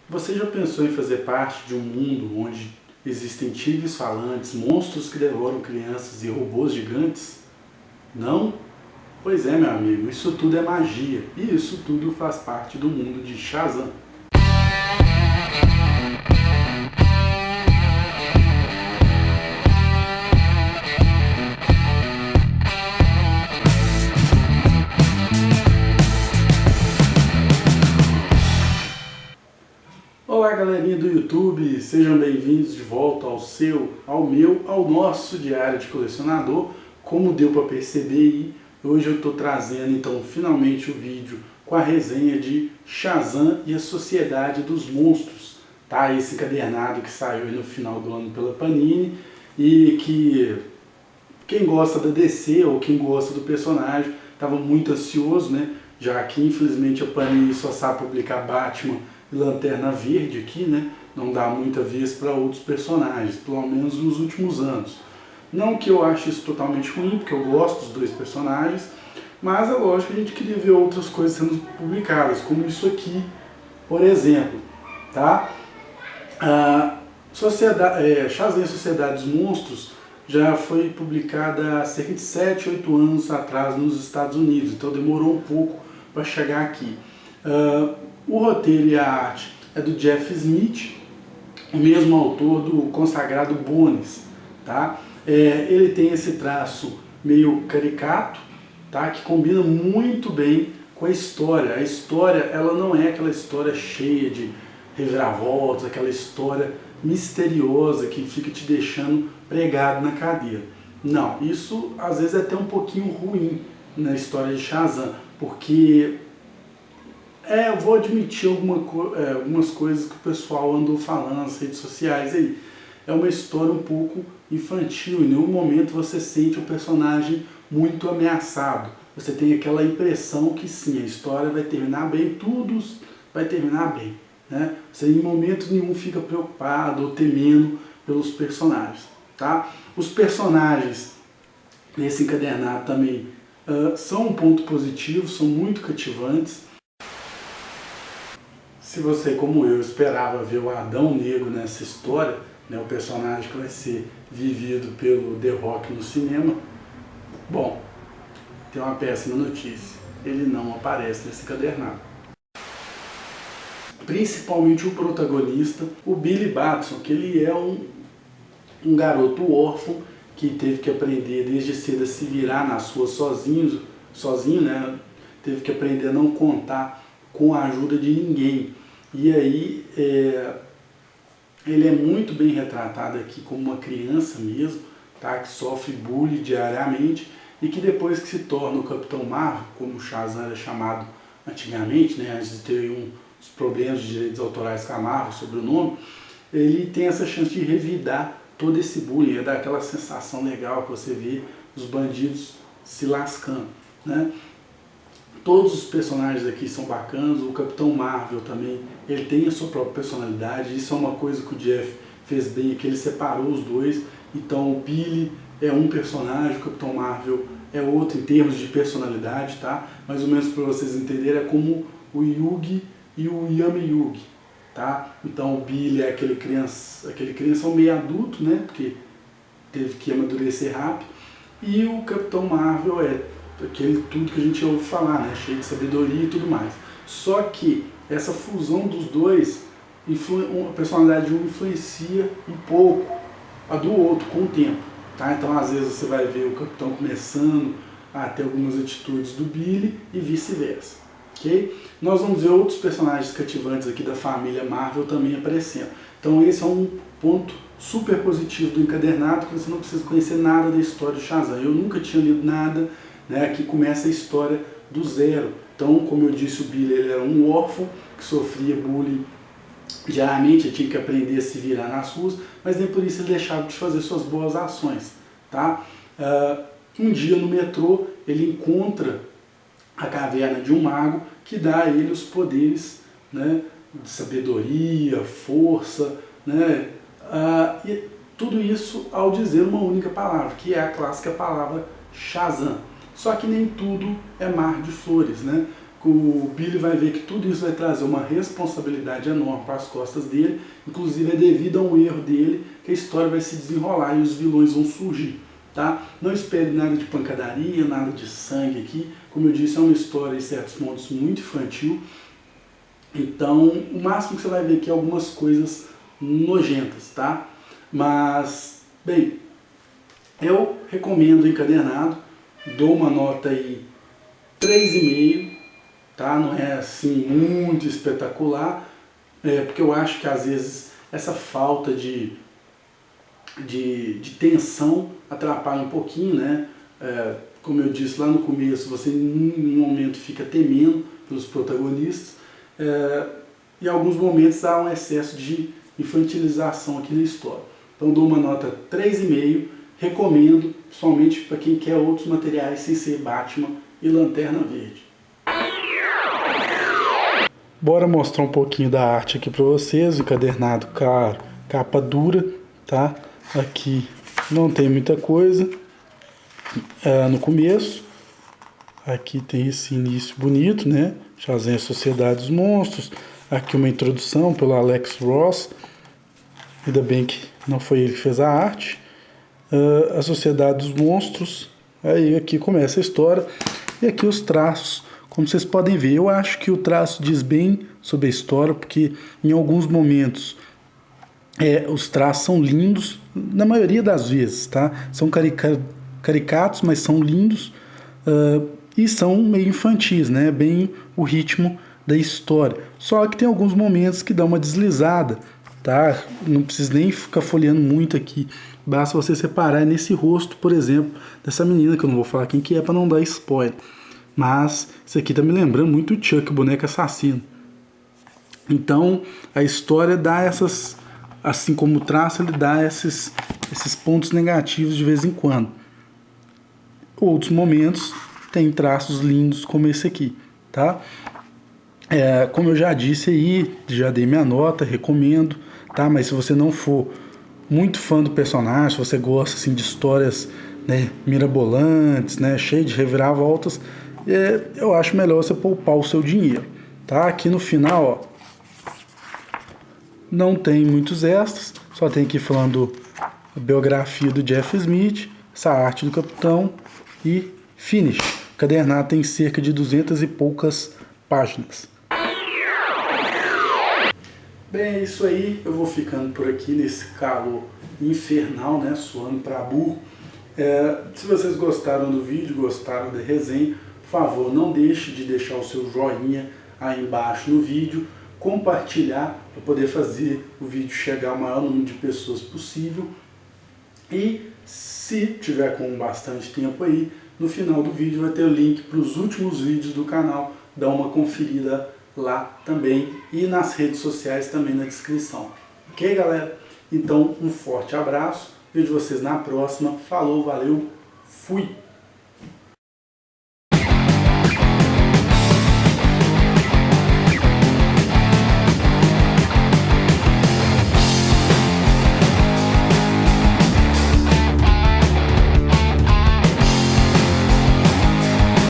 Você já pensou em fazer parte de um mundo onde existem tigres falantes, monstros que devoram crianças e robôs gigantes? Não? Pois é, meu amigo, isso tudo é magia e isso tudo faz parte do mundo de Shazam. Olá, galerinha do YouTube, sejam bem-vindos de volta ao nosso diário de colecionador. Como deu para perceber aí, hoje eu estou trazendo então finalmente o vídeo com a resenha de Shazam e a Sociedade dos Monstros, tá? Esse encadernado que saiu no final do ano pela Panini e que quem gosta da DC ou quem gosta do personagem estava muito ansioso, né? Já que infelizmente a Panini só sabe publicar Batman e Lanterna Verde aqui, né? Não dá muita vez para outros personagens, pelo menos nos últimos anos. Não que eu ache isso totalmente ruim, porque eu gosto dos dois personagens, mas é lógico que a gente queria ver outras coisas sendo publicadas, como isso aqui, por exemplo, tá? Shazam e a Sociedade dos Monstros já foi publicada há cerca de 7, 8 anos atrás nos Estados Unidos, então demorou um pouco para chegar aqui. O roteiro e a arte é do Jeff Smith, o mesmo autor do consagrado Bones, tá? Ele tem esse traço meio caricato, tá? Que combina muito bem com a história. A história, ela não é aquela história cheia de reviravoltas, aquela história misteriosa que fica te deixando pregado na cadeira. Não, isso às vezes é até um pouquinho ruim na história de Shazam, porque eu vou admitir algumas coisas que o pessoal andou falando nas redes sociais aí. É uma história um pouco infantil, em nenhum momento você sente o personagem muito ameaçado. Você tem aquela impressão que sim, a história vai terminar bem, tudo vai terminar bem, né? Você em momento nenhum fica preocupado ou temendo pelos personagens, tá? Os personagens nesse encadernado também são um ponto positivo, são muito cativantes. Se você, como eu, esperava ver o Adão Negro nessa história, né, o personagem que vai ser vivido pelo The Rock no cinema, bom, tem uma péssima notícia, ele não aparece nesse encadernado. Principalmente o protagonista, o Billy Batson, que ele é um garoto órfão que teve que aprender desde cedo a se virar nas ruas sozinho, né? Teve que aprender a não contar com a ajuda de ninguém. E aí ele é muito bem retratado aqui como uma criança mesmo, tá? Que sofre bullying diariamente e que depois que se torna o Capitão Marvel, como o Shazam era chamado antigamente, né? Antes de ter uns problemas de direitos autorais com a Marvel sobre o nome, ele tem essa chance de revidar todo esse bullying, dá aquela sensação legal que você vê os bandidos se lascando, né? Todos os personagens aqui são bacanas, o Capitão Marvel também, ele tem a sua própria personalidade, isso é uma coisa que o Jeff fez bem, que ele separou os dois, então o Billy é um personagem, o Capitão Marvel é outro em termos de personalidade, tá? Mais ou menos para vocês entenderem, é como o Yugi e o Yami Yugi, tá? Então o Billy é aquele criança meio adulto, né? Porque teve que amadurecer rápido, e o Capitão Marvel é aquele tudo que a gente ouve falar, né? Cheio de sabedoria e tudo mais. Só que essa fusão dos dois, a personalidade de um influencia um pouco a do outro com o tempo, tá? Então às vezes você vai ver o Capitão começando a ter algumas atitudes do Billy e vice-versa, ok? Nós vamos ver outros personagens cativantes aqui da família Marvel também aparecendo. Então esse é um ponto super positivo do encadernado, que você não precisa conhecer nada da história do Shazam. Eu nunca tinha lido nada, né? Aqui começa a história do zero. Então, como eu disse, o Billy ele era um órfão que sofria bullying diariamente, ele tinha que aprender a se virar nas ruas, mas nem por isso ele deixava de fazer suas boas ações, tá? Um dia no metrô ele encontra a caverna de um mago que dá a ele os poderes, né, de sabedoria, força, né? E tudo isso ao dizer uma única palavra, que é a clássica palavra Shazam. Só que nem tudo é mar de flores, né? o Billy vai ver que tudo isso vai trazer uma responsabilidade enorme para as costas dele, inclusive é devido a um erro dele que a história vai se desenrolar e os vilões vão surgir, tá? Não espere nada de pancadaria, nada de sangue aqui, como eu disse, é uma história em certos momentos muito infantil, então o máximo que você vai ver aqui é algumas coisas nojentas, tá? Mas, bem, eu recomendo o encadernado, dou uma nota aí 3,5, tá? Não é assim muito espetacular, porque eu acho que às vezes essa falta de tensão atrapalha um pouquinho, né? Como eu disse lá no começo, você em um momento fica temendo pelos protagonistas, e em alguns momentos há um excesso de infantilização aqui na história. Então dou uma nota 3,5, recomendo, principalmente para quem quer outros materiais sem ser Batman e Lanterna Verde. Bora mostrar um pouquinho da arte aqui para vocês, encadernado, claro, capa dura, tá? Aqui não tem muita coisa no começo, aqui tem esse início bonito, né? Shazam, a Sociedade dos Monstros, aqui uma introdução pelo Alex Ross, ainda bem que não foi ele que fez a arte, a Sociedade dos Monstros, aí aqui começa a história, e aqui os traços. Como vocês podem ver, eu acho que o traço diz bem sobre a história, porque em alguns momentos os traços são lindos, na maioria das vezes, tá? São caricatos, mas são lindos e são meio infantis, né? Bem o ritmo da história. Só que tem alguns momentos que dá uma deslizada, tá? Não precisa nem ficar folheando muito aqui. Basta você separar nesse rosto, por exemplo, dessa menina, que eu não vou falar quem que é para não dar spoiler. Mas isso aqui tá me lembrando muito o Chuck, o boneco assassino. Então a história dá essas, assim como o traço, ele dá esses pontos negativos de vez em quando. Outros momentos tem traços lindos como esse aqui, tá? Como eu já disse aí, já dei minha nota, recomendo, tá? Mas se você não for muito fã do personagem, se você gosta assim de histórias, né, mirabolantes, né, cheio de reviravoltas, eu acho melhor você poupar o seu dinheiro, tá? Aqui no final, ó, não tem muitos extras, só tem aqui falando a biografia do Jeff Smith, essa arte do Capitão e finish. O cadernado tem cerca de 200 e poucas páginas. Bem, é isso aí, eu vou ficando por aqui nesse calor infernal, né, suando pra burro. Se vocês gostaram do vídeo, gostaram da resenha, por favor, não deixe de deixar o seu joinha aí embaixo no vídeo, compartilhar para poder fazer o vídeo chegar ao maior número de pessoas possível. E se tiver com bastante tempo aí, no final do vídeo vai ter o link para os últimos vídeos do canal, dá uma conferida lá também e nas redes sociais também na descrição. Ok, galera? Então, um forte abraço, vejo vocês na próxima. Falou, valeu, fui!